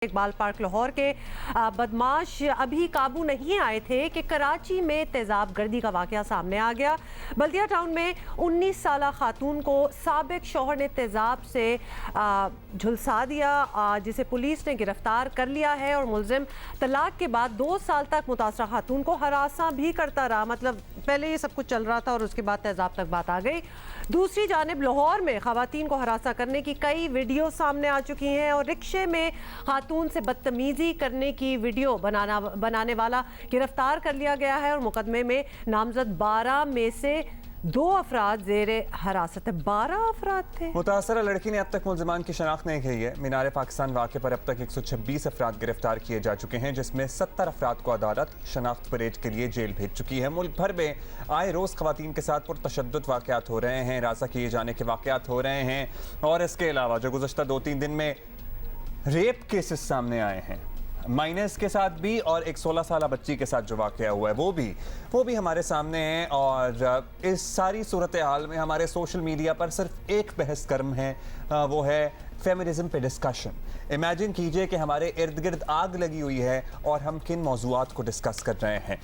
Iqbal park Lahore के बदमाश अभी काबू नहीं आए थे कि कराची में तेजाब गर्दी का वाकया सामने आ गया। बल्दिया टाउन में 19 साला खातून को साबिक शौहर ने तेजाब से झुलसा दिया, जिसे पुलिस ने गिरफ्तार कर लिया है और मुलजिम तलाक के बाद 2 साल तक मुतासरा खातून को हरासा भी करता रहा। मतलब पहले ये सब कुछ चल रहा था और उसके बाद तेजाब तक बात आ गई। दूसरी जानिब लाहौर में खवातीन को हरासा करने की कई वीडियो सामने आ चुकी हैं और रिक्शे में खातून से बदतमीजी करने की वीडियो बनाने वाला गिरफ्तार कर लिया गया है और मुकदमे में नामजद 12 में से 2 अफराद ज़ेरे हरासत है। 12 अफराद थे। मुतासरा लड़की ने अब तक मुल्ज़िमान की शनाख्त नहीं की है। मीनार पाकिस्तान वाक़े पर अब तक 126 अफराद गिरफ्तार किए जा चुके हैं, जिसमें 70 अफराद को अदालत शनाख्त परेड के लिए जेल भेज चुकी है। मुल्क भर में आए रोज़ ख़वातीन के साथ पुरतशद्दुद वाक़यात हो रहे हैं, रासा किए जाने के वाक़यात हो रहे हैं और इसके अलावा जो गुज़श्ता 2-3 दिन में रेप केसेस सामने आए हैं माइनर्स के साथ भी और एक 16 साल बच्ची के साथ जो वाक़या हुआ है वो भी हमारे सामने है। और इस सारी सूरत हाल में हमारे सोशल मीडिया पर सिर्फ एक बहस गर्म है, वो है फेमिनिज्म पे डिस्कशन। इमेजिन कीजिए कि हमारे इर्द गिर्द आग लगी हुई है और हम किन मौजूआत को डिस्कस कर रहे हैं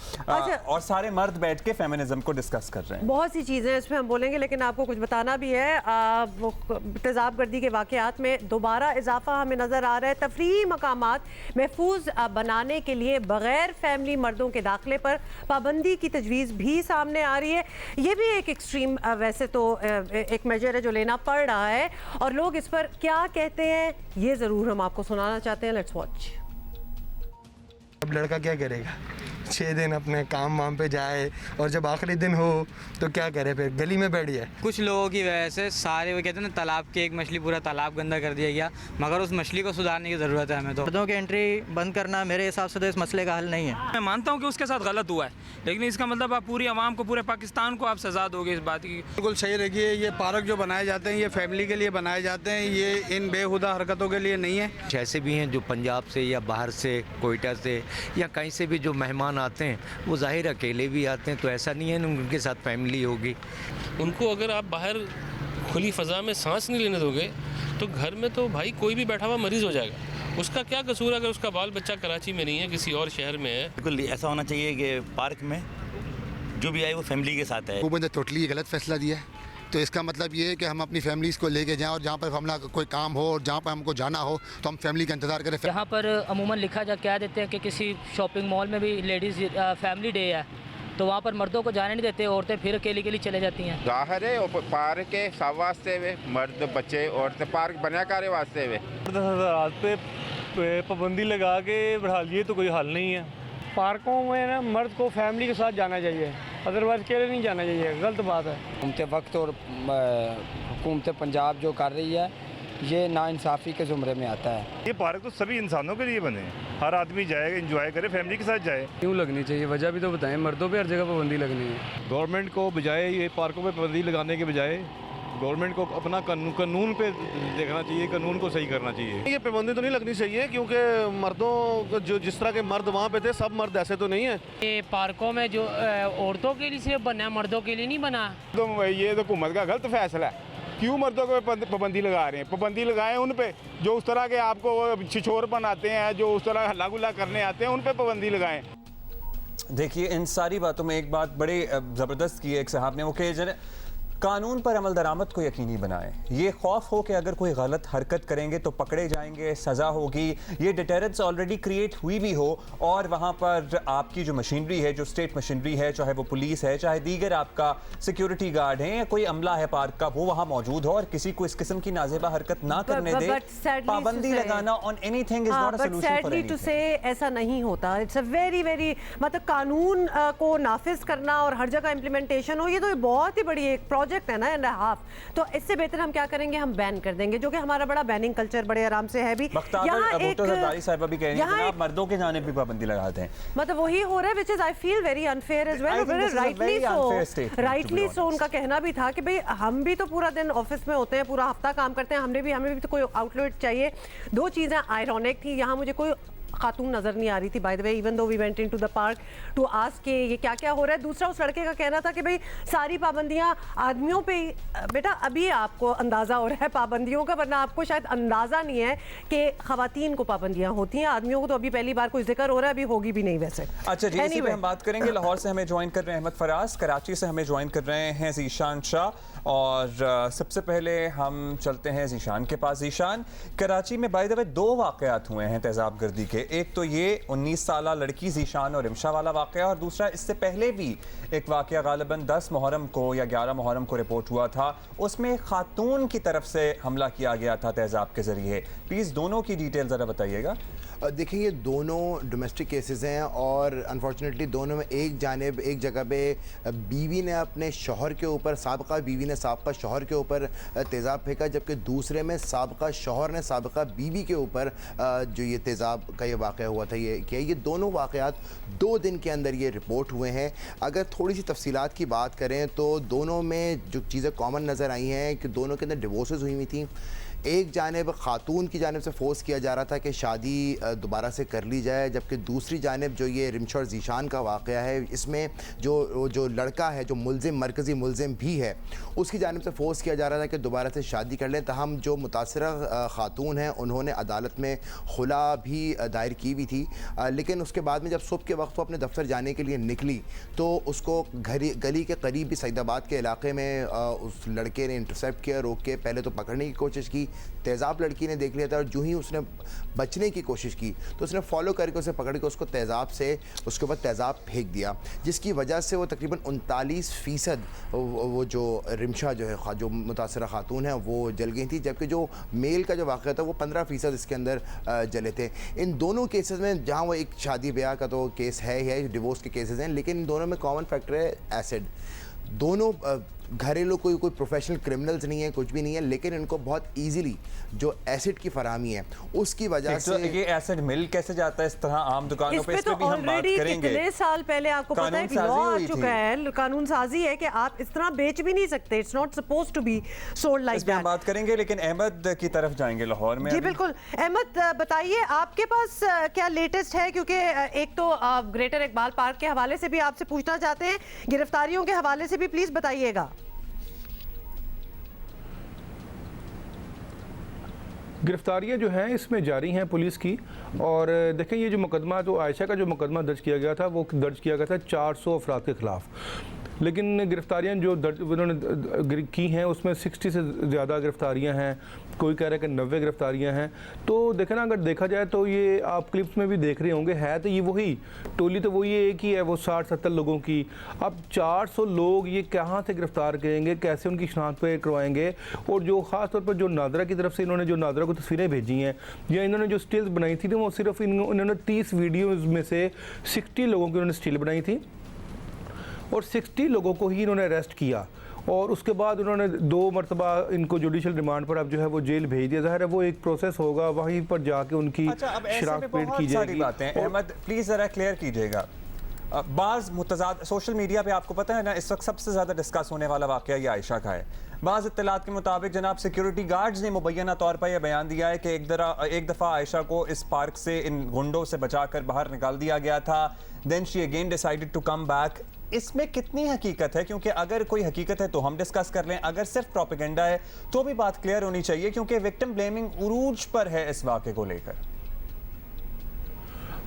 और सारे मर्द बैठ के फेमिनिज्म को डिस्कस कर रहे हैं। बहुत सी चीज़ें इसमें हम बोलेंगे, लेकिन आपको कुछ बताना भी है। तेजाब गर्दी के वाक़यात में दोबारा इजाफा हमें नज़र आ रहा है। तफरीही मकामात महफूज बनाने के लिए बग़ैर फैमिली मर्दों के दाखिले पर पाबंदी की तजवीज़ भी सामने आ रही है। ये भी एक एक्सट्रीम वैसे तो एक मेजर है जो लेना पड़ रहा है और लोग इस पर क्या कहते हैं ये ज़रूर हम आपको सुनाना चाहते हैं। Let's watch. अब लड़का क्या करेगा? 6 दिन अपने काम वाम पे जाए और जब आखिरी दिन हो तो क्या करे? फिर गली में बैठ जाए। कुछ लोगों की वजह से सारे वो कहते हैं ना, तालाब की एक मछली पूरा तालाब गंदा कर दिया गया, मगर उस मछली को सुधारने की ज़रूरत है हमें। तो मर्दों की एंट्री बंद करना मेरे हिसाब से तो इस मसले का हल नहीं है। मैं मानता हूँ कि उसके साथ गलत हुआ है, लेकिन इसका मतलब आप पूरी आवाम को, पूरे पाकिस्तान को आप सजा दोगे इस बात की। बिल्कुल सही रखिए। ये पार्क जो बनाए जाते हैं ये फैमिली के लिए बनाए जाते हैं, ये इन बेहुदा हरकतों के लिए नहीं है। जैसे भी हैं जो पंजाब से या बाहर से, कोयटा से या कहीं से भी जो मेहमान आते हैं वो ज़ाहिर अकेले भी आते हैं, तो ऐसा नहीं है उनके साथ फैमिली होगी। उनको अगर आप बाहर खुली फ़ज़ा में सांस नहीं लेने दोगे तो घर में तो भाई कोई भी बैठा हुआ मरीज़ हो जाएगा। उसका क्या कसूर अगर उसका बाल बच्चा कराची में नहीं है, किसी और शहर में है। बिल्कुल ऐसा होना चाहिए कि पार्क में जो भी आए वो फैमिली के साथ है। हुकूमत ने टोटली गलत फैसला दिया है, तो इसका मतलब ये है कि हम अपनी फैमिलीज़ को लेके जाएं और जहाँ पर हमारा कोई काम हो और जहाँ पर हमको जाना हो तो हम फैमिली का इंतज़ार करें। यहाँ पर अमूमन लिखा जा कह देते हैं कि किसी शॉपिंग मॉल में भी लेडीज़ फैमिली डे है तो वहाँ पर मर्दों को जाने नहीं देते, औरतें फिर अकेली के लिए चले जाती हैं। ज़ाहिर है पार्क के सब वास्ते वे मर्द बच्चे औरतें पार्क बना करे वास्ते वे पे पाबंदी लगा के बढ़ा लिए तो कोई हल नहीं है। पार्कों में ना मर्द को फैमिली के साथ जाना चाहिए, अदरवाइज अकेले नहीं जाना चाहिए, गलत बात है। हुकूमत वक्त और हुकूमत पंजाब जो कर रही है ये नाइंसाफ़ी के ज़ुमरे में आता है। ये पार्क तो सभी इंसानों के लिए बने हैं, हर आदमी जाएगा, एंजॉय करे, फैमिली के साथ जाए। क्यों लगनी चाहिए? वजह भी तो बताएं। मर्दों पे हर जगह पाबंदी लगनी है। गवर्नमेंट को बजाय ये पार्कों पे पाबंदी लगाने के बजाय गवर्नमेंट को अपना कानून पे देखना चाहिए, कानून को सही करना चाहिए। ये पाबंदी तो नहीं लगनी चाहिए क्योंकि मर्दों जो जिस तरह के मर्द वहाँ पे थे सब मर्द ऐसे तो नहीं है। ये पार्कों में जो औरतों के लिए सिर्फ बना है, मर्दों के लिए नहीं बना। तो ये तो हुकूमत का गलत फैसला है। क्यों मर्दों को पाबंदी लगा रहे हैं? पाबंदी लगाएं उन पे जो उस तरह के आपको छिछोर बनाते हैं, जो उस तरह हल्ला गुल्ला करने आते हैं, उन पे पाबंदी लगाएं। देखिए, इन सारी बातों में एक बात बड़ी ज़बरदस्त की है एक साहब ने, वो कि कानून पर अमल दरामद को यकीनी बनाए। ये खौफ हो कि अगर कोई गलत हरकत करेंगे तो पकड़े जाएंगे, सज़ा होगी, ये डिटेरेंस ऑलरेडी क्रिएट हुई भी हो और वहाँ पर आपकी जो मशीनरी है, जो स्टेट मशीनरी है, चाहे वो पुलिस है, चाहे दीगर आपका सिक्योरिटी गार्ड है या कोई अमला है पार्क का, वो वहाँ मौजूद हो और किसी को इस किस्म की नाजेबा हरकत ना करने दे। पाबंदी लगाना on anything is not a solution for anything. To say ऐसा नहीं होता। इट्स अ वेरी मतलब कानून को नाफिज करना और हर जगह इम्प्लीमेंटेशन हो, ये तो बहुत ही बड़ी एक प्रोजेक्ट है ना एंड हाफ। तो इससे बेहतर हम क्या करेंगे? हम बैन कर देंगे, जो कि हमारा बड़ा बैनिंग कल्चर बड़े आराम से है भी। यहाँ एक मर्दों के जाने भी पाबंदी लगाते हैं, मतलब वही हो रहा है, which is I feel very unfair as well. Rightly so उनका कहना भी था कि भाई हम भी तो पूरा दिन ऑफिस में होते हैं, पूरा हफ्ता काम करते हैं, हमें भी तो कोई आउटलेट चाहिए। 2 चीज़ें आयरॉनिक थी। यहाँ मुझे कोई खातून नज़र नहीं आ रही थी by the way, even though we went into the park to ask के ये क्या क्या हो रहा है। दूसरा उस लड़के का कहना था कि भाई सारी पाबंदियां आदमियों पे ही। बेटा अभी आपको अंदाज़ा हो रहा है पाबंदियों का, वरना आपको शायद अंदाज़ा नहीं है कि ख़वातीन को पाबंदियां होती हैं, आदमियों को तो अभी पहली बार कोई जिक्र हो रहा है, अभी होगी भी नहीं वैसे। अच्छा जी, इसी पे हम बात करेंगे। लाहौर से हमें ज्वाइन कर रहे हैं अहमद फराज, कराची से हमें ज्वाइन कर रहे हैं ज़ीशान शाह, और सबसे पहले हम चलते हैं ज़ीशान के पास। ज़ीशान, कराची में बाय द वे 2 वाक़यात हुए हैं तेज़ाब गर्दी के। एक तो ये 19 साला लड़की ज़ीशान और रिमशा वाला वाक़या, और दूसरा इससे पहले भी एक वाक़या गालिबन 10 मुहर्रम को या 11 मुहर्रम को रिपोर्ट हुआ था, उसमें खातून की तरफ से हमला किया गया था तेज़ाब के ज़रिए। प्लीज़ दोनों की डिटेल ज़रा बताइएगा। देखिए ये दोनों डोमेस्टिक केसेस हैं और अनफॉर्चुनेटली दोनों में एक जगह पे बीवी ने अपने शौहर के ऊपर, साबिका बीवी ने साबिका शौहर के ऊपर तेज़ाब फेंका, जबकि दूसरे में साबिका शौहर ने साबिका बीवी के ऊपर जो ये तेज़ाब का ये वाक़या हुआ था ये किया। ये दोनों वाक़यात 2 दिन के अंदर ये रिपोर्ट हुए हैं। अगर थोड़ी सी तफसीलात की बात करें तो दोनों में जो चीज़ें कॉमन नज़र आई हैं कि दोनों के अंदर डिवोर्सेस हुई हुई थी। एक जानिब खातून की जानिब से फोर्स किया जा रहा था कि शादी दोबारा से कर ली जाए, जबकि दूसरी जानिब जो ये रिमशा और ज़ीशान का वाक़या है इसमें जो लड़का है जो मुल्ज़िम मरकज़ी मुल्ज़िम भी है उसकी जानिब से फोर्स किया जा रहा था कि दोबारा से शादी कर लें। तहम जो मुतासरा खातून हैं उन्होंने अदालत में खुला भी दायर की हुई थी, लेकिन उसके बाद में जब सुबह के वक्त वो अपने दफ्तर जाने के लिए निकली तो उसको गली के करीब भी सईदाबाद के इलाके में उस लड़के ने इंटरसेप्ट किया, रोक के पहले तो पकड़ने की कोशिश की। तेज़ाब लड़की ने देख लिया था और जो ही उसने बचने की कोशिश की तो उसने फॉलो करके उसे पकड़ के उसको तेज़ाब से उसके ऊपर तेज़ाब फेंक दिया, जिसकी वजह से वो तकरीबन 39% वो जो रिमशा जो है जो मुतासरा खातून है वो जल गई थी, जबकि जो मेल का जो वाक़या था वो 15% इसके अंदर जले थे। इन दोनों केसेस में जहाँ वो एक शादी ब्याह का तो केस है, डिवोर्स के केसेस हैं, लेकिन इन दोनों में कॉमन फैक्टर है एसिड। दोनों घरेलू कोई प्रोफेशनल क्रिमिनल्स नहीं है, कुछ भी नहीं है, लेकिन इनको बहुत इजीली जो एसिड की फराहमी है उसकी वजह से ये एसिड मिल कैसे जाता है इस तरह आम दुकानों पे, इस पे भी हम बात करेंगे। कितने साल पहले आपको पता है कि लॉ आ चुका है, कानून साजी है कि आप इस तरह बेच भी नहीं सकते, it's not supposed to be sold like that. हम बात करेंगे, लेकिन अहमद की तरफ जाएंगे लाहौर में। जी बिल्कुल अहमद, बताइए आपके पास क्या लेटेस्ट है, क्योंकि एक तो ग्रेटर इकबाल पार्क के हवाले से भी आपसे पूछना चाहते हैं, गिरफ्तारियों के हवाले से भी प्लीज बताइएगा। गिरफ्तारियां जो हैं इसमें जारी हैं पुलिस की, और देखें ये जो मुकदमा तो आयशा का जो मुकदमा दर्ज किया गया था वो दर्ज किया गया था 400 अफराद के ख़िलाफ़, लेकिन गिरफ्तारियां जो उन्होंने की हैं उसमें 60 से ज़्यादा गिरफ्तारियां हैं, कोई कह रहा है कि 90 गिरफ्तारियां हैं। तो देखें ना, अगर देखा जाए तो ये आप क्लिप्स में भी देख रहे होंगे, है तो ये वही टोली तो वही एक ही है, वो 60-70 लोगों की। अब 400 लोग ये कहाँ से गिरफ्तार करेंगे, कैसे उनकी शनाख्त पे करवाएंगे, और जो ख़ास तौर पर जो नादरा की तरफ से इन्होंने जो नादरा को तस्वीरें भेजी हैं या इन्होंने जो स्टिल्स बनाई थी वो सिर्फ इन्होंने 30 वीडियोज़ में से 60 लोगों की उन्होंने स्टिल बनाई थी और 60 लोगों को ही इन्होंने अरेस्ट किया, और उसके बाद उन्होंने 2 मरतबा इनको जुडिशल रिमांड पर अब जो है वो जेल भेज दिया। ज़ाहिर है वो एक प्रोसेस होगा, वहीं पर जाके उनकी शनाख्त पेश की जाएगी। अहमद प्लीज़ ज़रा क्लियर कीजिएगा, बाज़ मुतज़ाद सोशल मीडिया पे आपको पता है ना इस वक्त सबसे ज़्यादा डिस्कस होने वाला वाक़या ये आयशा का है। बाज़ इत्तलात के मुताबिक जनाब सिक्योरिटी गार्ड्स ने मुबैना तौर पर यह बयान दिया है कि एक दफ़ा आयशा को इस पार्क से इन गुंडों से बचाकर बाहर निकाल दिया गया था, then she again decided to come back. इसमें कितनी हकीकत है, क्योंकि अगर कोई हकीकत है तो हम डिस्कस कर लें, अगर सिर्फ प्रोपेगेंडा है तो भी बात क्लियर होनी चाहिए, क्योंकि विक्टिम ब्लेमिंग उरूज पर है इस वाक़े को लेकर।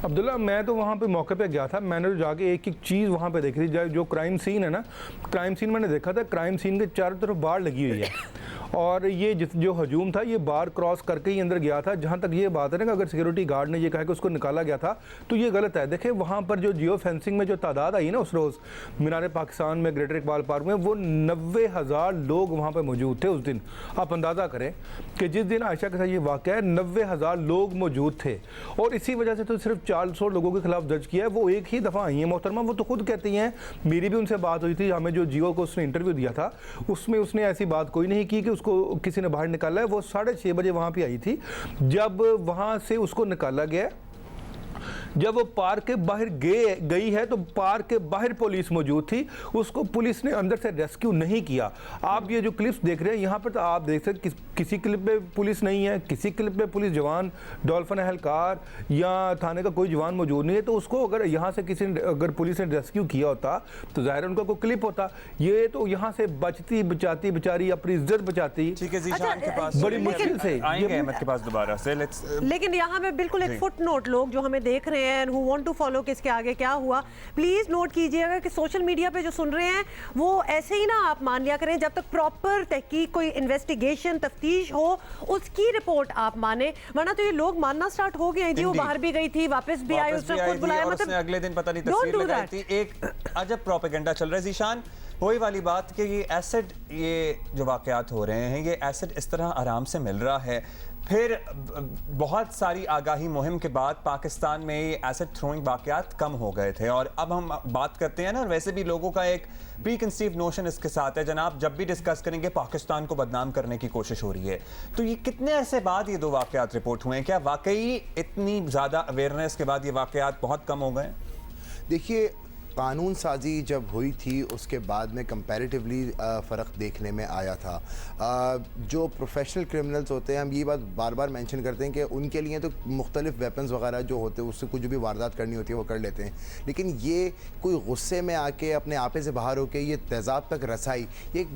अब्दुल्ला, मैं तो वहाँ पे मौके पे गया था, मैंने तो जाके एक एक चीज़ वहाँ पे देखी थी। जो क्राइम सीन है ना, क्राइम सीन मैंने देखा था, क्राइम सीन के चारों तरफ बाड़ लगी हुई है और ये जो हजूम था ये बार क्रॉस करके ही अंदर गया था। जहाँ तक ये बात है ना कि अगर सिक्योरिटी गार्ड ने ये कहा कि उसको निकाला गया था तो ये गलत है। देखें वहाँ पर जो जियो फेंसिंग में जो तादाद आई ना उस रोज़ मीनार पाकिस्तान में ग्रेटर इकबाल पार्क में, वो 90,000 लोग वहाँ पर मौजूद थे उस दिन। आप अंदाज़ा करें कि जिस दिन आयशा के साथ ये वाक़या है 90,000 लोग मौजूद थे, और इसी वजह से तो सिर्फ 400 लोगों के खिलाफ दर्ज किया है। वो एक ही दफ़ा आई हैं मोहतरमा, वो तो खुद कहती हैं, मेरी भी उनसे बात हुई थी, हमें जो जियो को उसने इंटरव्यू दिया था उसमें उसने ऐसी बात कोई नहीं की कि उसको किसी ने बाहर निकाला है। वो 6:30 बजे वहाँ पे आई थी। जब वहाँ से उसको निकाला गया जब वो पार्क के बाहर गई है तो पार्क के बाहर पुलिस मौजूद थी, उसको पुलिस ने अंदर से रेस्क्यू नहीं किया। आप ये जो क्लिप्स देख रहे हैं यहाँ पर, तो आप देख सकते किसी क्लिप में पुलिस नहीं है, किसी क्लिप में पुलिस जवान, डॉल्फिन एहलकार या थाने का कोई जवान मौजूद नहीं है। तो उसको अगर यहाँ से किसी ने, अगर पुलिस ने रेस्क्यू किया होता तो जाहिर है उनका कोई क्लिप होता। ये तो यहाँ से बचती बचाती बेचारी अपनी इज्जत बचाती, ठीक है ज़ीशान के पास बड़ी मुश्किल से आएंगे अहमद के पास दोबारा से। लेकिन यहाँ में बिल्कुल एक फुट नोट, लोग जो हमें देख रहे हैं, हु वांट टू फॉलो कि इसके आगे क्या हुआ, प्लीज नोट कीजिएगा कि सोशल मीडिया पे जो सुन रहे हैं वो ऐसे ही ना आप मान लिया करें। जब तक प्रॉपर तहकीक, कोई इन्वेस्टिगेशन, तफ्तीश हो, उसकी रिपोर्ट आप माने, वरना तो ये लोग मानना स्टार्ट हो गए जी वो बाहर भी गई थी, वापस भी आई, उसने खुद बुलाया, मतलब अगले दिन पता नहीं तस्वीर लगाई थी। एक अजब प्रोपेगेंडा चल रहा है ज़ीशान, वही वाली बात कि ये एसिड, ये जो वाकयात हो रहे हैं, ये एसिड इस तरह आराम से मिल रहा है। फिर बहुत सारी आगाही मुहिम के बाद पाकिस्तान में ये एसिड थ्रोइंग वाकयात कम हो गए थे। और अब हम बात करते हैं ना, वैसे भी लोगों का एक प्री कंसीव नोशन इसके साथ है जनाब, जब भी डिस्कस करेंगे पाकिस्तान को बदनाम करने की कोशिश हो रही है। तो ये कितने अरसे बाद ये दो वाकयात रिपोर्ट हुए हैं? क्या वाकई इतनी ज़्यादा अवेयरनेस के बाद ये वाकयात बहुत कम हो गए? देखिए, कानून साजी जब हुई थी उसके बाद में कंपैरेटिवली फ़र्क देखने में आया था। जो प्रोफेशनल क्रिमिनल्स होते हैं, हम ये बात बार बार मेंशन करते हैं कि उनके लिए तो मुख्तलिफ वेपन्स वगैरह जो होते हैं उससे कुछ भी वारदात करनी होती है वो कर लेते हैं, लेकिन ये कोई गुस्से में आके अपने आपे से बाहर होके ये तेज़ाब तक रसाई, ये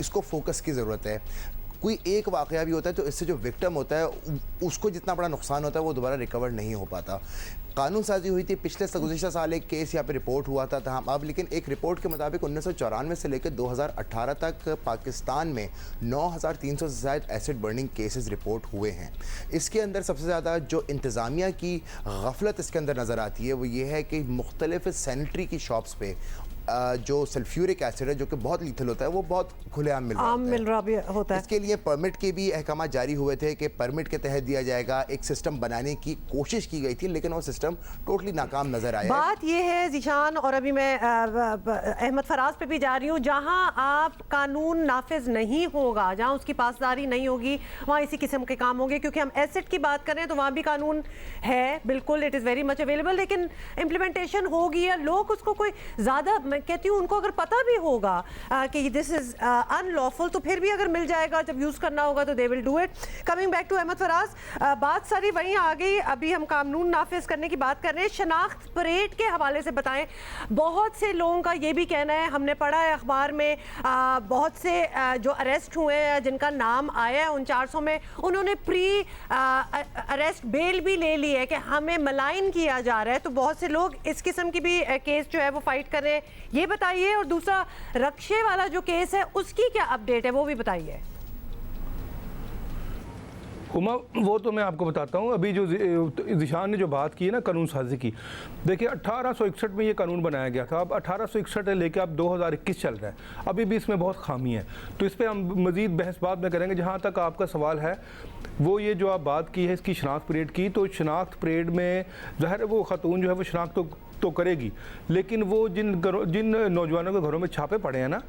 इसको फोकस की ज़रूरत है। कोई एक वाक़या भी होता है तो इससे जो विक्टिम होता है उसको जितना बड़ा नुकसान होता है वो दोबारा रिकवर नहीं हो पाता। कानून साजी हुई थी पिछले गुज़िश्ता साल, एक केस यहाँ पे रिपोर्ट हुआ था हम अब, लेकिन एक रिपोर्ट के मुताबिक 1994 से लेकर 2018 तक पाकिस्तान में 9300 से ज़्यादा एसिड बर्निंग केसेस रिपोर्ट हुए हैं। इसके अंदर सबसे ज़्यादा जो इंतज़ामिया की गफलत इसके अंदर नज़र आती है वो ये है कि मुख्तलिफ सैनिटरी की शॉप्स पे जो सल्फ्यूरिक एसिड है जो कि बहुत लीथल होता है वो बहुत खुलेआम मिल रहा भी होता है। इसके लिए परमिट के भी अहकाम जारी हुए थे कि परमिट के तहत दिया जाएगा, एक सिस्टम बनाने की कोशिश की गई थी लेकिन वो सिस्टम टोटली नाकाम नजर आया। बात ये है ज़ीशान, और अभी मैं अहमद फराज पे भी जा रही हूँ, जहाँ आप कानून नाफिज नहीं होगा, जहाँ उसकी पासदारी नहीं होगी, वहाँ इसी किस्म के काम होंगे। क्योंकि हम एसिड की बात करें तो वहाँ भी कानून है, बिल्कुल, it is very much available, लेकिन इम्प्लीमेंटेशन होगी या लोग उसको कोई ज़्यादा, मैं कहती हूँ उनको अगर पता भी होगा कि दिस इज अनलॉफुल, तो फिर भी अगर मिल जाएगा, जब यूज़ करना होगा तो they will do it. Coming back to Ahmad Faraz, बात सारी वहीं आ गई, अभी हम कानून नाफिज करने की बात कर रहे हैं। शनाख्त परेड के हवाले से बताएं, बहुत से लोगों का ये भी कहना है, हमने पढ़ा है अखबार में, बहुत से जो अरेस्ट हुए हैं जिनका नाम आया है उन 400 में, उन्होंने प्री अरेस्ट बेल भी ले ली है कि हमें मलाइन किया जा रहा है। तो बहुत से लोग इस किस्म की भी केस जो है वो फाइट कर रहे हैं, ये बताइए। और दूसरा रक्षे वाला जो केस है उसकी क्या अपडेट है वो भी बताइए। हुमा, वो तो मैं आपको बताता हूँ। अभी जो ज़ीशान ने जो बात की है ना कानून साजी की, देखिए 1861 में ये कानून बनाया गया था, अब 1861 लेके अब 2021 चल रहा है, अभी भी इसमें बहुत खामी है। तो इस पर हम मज़ीद बहस बाद में करेंगे। जहाँ तक आपका सवाल है वो ये जो आप बात की है इसकी शनाख्त परेड की, तो शनाख्त परेड में ज़ाहिर है वो खातून जो है वो शनाख्त तो करेगी, लेकिन वो जिन नौजवानों के घरों में छापे पड़े हैं ना,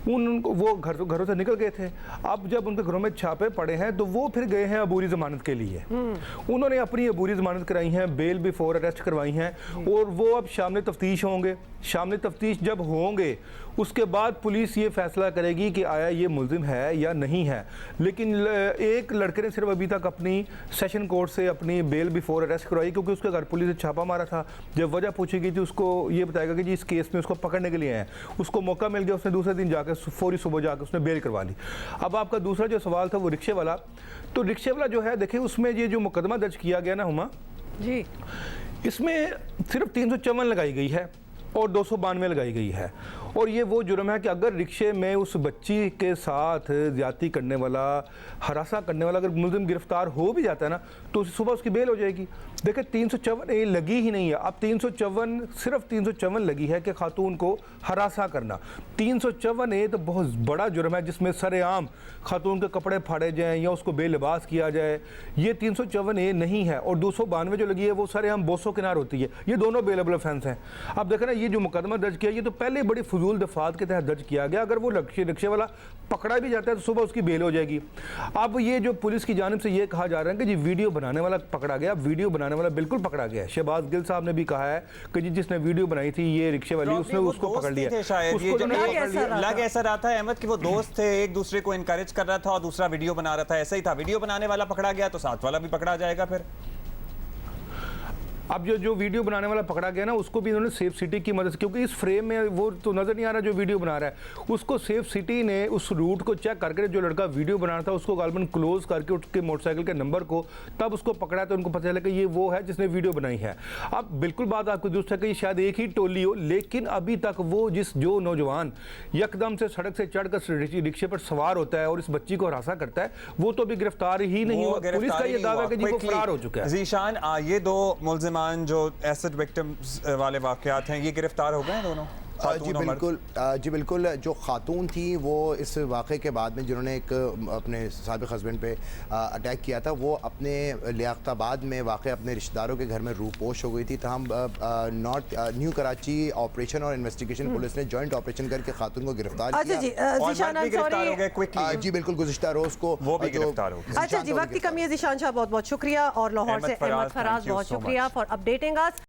वो घरों से निकल गए थे। अब जब उनके घरों में छापे पड़े हैं तो वो फिर गए हैं अबूरी ज़मानत के लिए। उन्होंने अपनी अबूरी ज़मानत कराई हैं, बेल बिफोर अरेस्ट करवाई हैं, और वो अब शामने तफ्तीश होंगे। शामने तफ्तीश जब होंगे उसके बाद पुलिस ये फैसला करेगी कि आया ये मुल्जिम है या नहीं है। लेकिन एक लड़के ने सिर्फ अभी तक अपनी सेशन कोर्ट से अपनी बेल बिफोर अरेस्ट करवाई, क्योंकि उसके घर पुलिस ने छापा मारा था। जब वजह पूछी गई थी उसको ये बताएगा कि जी इस केस में उसको पकड़ने के लिए आए हैं। उसको मौका मिल गया, उसने दूसरे दिन जाकर फौरी सुबह जाकर उसने बेल करवा ली। अब आपका दूसरा जो सवाल था वो रिक्शे वाला, तो रिक्शे वाला जो है देखिए उसमें ये जो मुकदमा दर्ज किया गया ना हुमा जी, इसमें सिर्फ 354 लगाई गई है और 292 लगाई गई है। और ये वो जुर्म है कि अगर रिक्शे में उस बच्ची के साथ ज़्यादती करने वाला, हरासा करने वाला अगर मुल्ज़िम गिरफ्तार हो भी जाता है ना, तो सुबह उसकी बेल हो जाएगी। देखिए 354 लगी ही नहीं है, अब 354 सिर्फ 354 लगी है कि खातून को हरासा करना। 354 तो बहुत बड़ा जुर्म है जिसमें सरेआम खातून के कपड़े फाड़े जाएँ या उसको बेलिबास किया जाए, ये 354 नहीं है। और 292 जो लगी है वो सरेआम बोसो किनार होती है। ये दोनों बेलेबल ऑफेंस हैं। अब देखें ना, ये जो मुकदमा दर्ज किया, ये तो पहले बड़ी फजूल दफात के तहत दर्ज किया गया। अगर वो रिक्शे वाला पकड़ा भी जाता है तो सुबह उसकी बेल हो जाएगी। अब ये जो पुलिस की जानिब से ये कहा जा रहा है कि जी वीडियो बनाने वाला पकड़ा गया, वीडियो बनाने वाला बिल्कुल पकड़ा गया है। शहबाज गिल साहब ने भी कहा है कि जी जिसने वीडियो बनाई थी ये रिक्शे वाली, उसने उसको पकड़ लिया। शायद ये लग ऐसा रहा था अहमद कि वो दोस्त थे, एक दूसरे को इनकरेज कर रहा था और दूसरा वीडियो बना रहा था। ऐसा ही था, वीडियो बनाने वाला पकड़ा गया तो साथ वाला भी पकड़ा जाएगा फिर। अब जो वीडियो बनाने वाला पकड़ा गया ना, उसको भी इन्होंने सेफ सिटी की मदद से, क्योंकि इस फ्रेम में वो तो नज़र नहीं आ रहा जो वीडियो बना रहा है, उसको सेफ सिटी ने उस रूट को चेक करके जो लड़का वीडियो बना रहा था उसको गालबन क्लोज करके उसके मोटरसाइकिल के नंबर को तब उसको पकड़ा तो उनको पता चला कि ये वो है जिसने वीडियो बनाई है। अब बिल्कुल बात आपको दुरुस्त है कि शायद एक ही टोली हो, लेकिन अभी तक वो जो नौजवान यकदम से सड़क से चढ़कर रिक्शे पर सवार होता है और इस बच्ची को हरासा करता है, वो तो अभी गिरफ्तार ही नहीं हुआ। पुलिस का ये दावा है कि जी वो फरार हो चुका है। ज़ीशान, ये दो मुल्जिमान जो एसिड विक्टिम्स वाले वाकयात हैं, ये गिरफ्तार हो गए हैं दोनों? जी बिल्कुल। जो खातून थी वो इस वाक़े के बाद में जिन्होंने एक अपने साबिक़ हस्बैंड पे अटैक किया था, वो अपने लियाकताबाद में वाक़ अपने रिश्तेदारों के घर में रूपोश हो गई थी। तमाम नॉर्थ न्यू कराची ऑपरेशन और इन्वेस्टिगेशन पुलिस ने जॉइंट ऑपरेशन करके खातून को गिरफ्तार किया। जी बिल्कुल, गुज़िश्ता रोज़ को वो भी गिरफ्तार हो गए। अच्छा जी, वक्त की कमी है ज़ीशान शाह, बहुत बहुत शुक्रिया। और लाहौर से अहमद फराज, बहुत शुक्रिया फॉर अपडेटिंग अस।